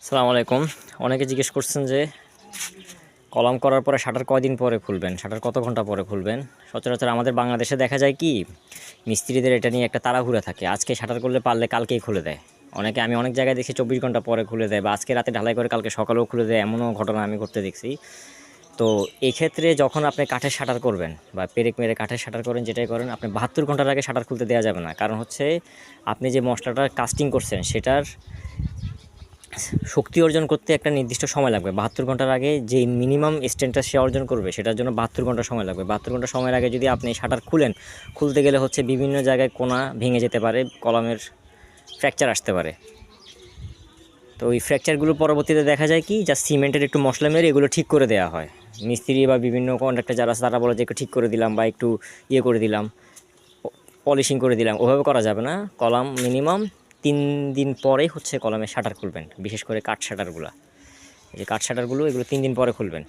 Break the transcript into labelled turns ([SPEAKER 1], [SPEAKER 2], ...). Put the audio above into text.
[SPEAKER 1] আসসালামু আলাইকুম। অনেকে জিজ্ঞেস করছেন যে কলাম করার পরে শাটার কয়দিন পরে খুলবেন, শাটার কত ঘন্টা পরে খুলবেন। সচরাচর আমাদের বাংলাদেশে দেখা যায় কি মিস্ত্রিদের এটা নিয়ে একটা তাড়াহুড়া থাকে, আজকে শাটার করলে পারলে কালকেই খুলে দেয়। আমি অনেক জায়গায় দেখি 24 ঘন্টা পরে খুলে দেয়, বা আজকে রাতে ঢালাই করে কালকে সকালেও খুলে দেয়, এমনও ঘটনা আমি ঘটতে দেখছি। তো এক্ষেত্রে যখন আপনি কাঠের শাটার করবেন বা পেরেক মেরে কাঠের শাটার করেন, যেটাই করেন, আপনি 72 ঘন্টার আগে শাটার খুলতে দেওয়া যাবে না। কারণ হচ্ছে আপনি যে মশলাটা কাস্টিং করছেন সেটার শক্তি অর্জন করতে একটা নির্দিষ্ট সময় লাগবে। 72 ঘন্টার আগে যে মিনিমাম স্ট্রেংথটা সে অর্জন করবে সেটার জন্য 72 ঘন্টা সময় লাগবে। 72 ঘন্টা সময়ের আগে যদি আপনি শাটার খুলতে গেলে হচ্ছে বিভিন্ন জায়গায় কোনা ভেঙে যেতে পারে, কলমের ফ্র্যাকচার আসতে পারে। তো ওই ফ্র্যাকচারগুলো পরবর্তীতে দেখা যায় কি, যা সিমেন্টের একটু মশলা মেরে এগুলো ঠিক করে দেওয়া হয়। মিস্ত্রি বা বিভিন্ন কন্ট্রাক্টর যারা আছে তারা বলে যে একটু ঠিক করে দিলাম বা একটু করে দিলাম, পলিশিং করে দিলাম। ওভাবে করা যাবে না। কলাম মিনিমাম 3 দিন পরেই হচ্ছে কলমের শাটার খুলবেন, বিশেষ করে কাঠ শাটারগুলো। এই যে কাঠ শাটারগুলো এগুলো 3 দিন পরে খুলবেন।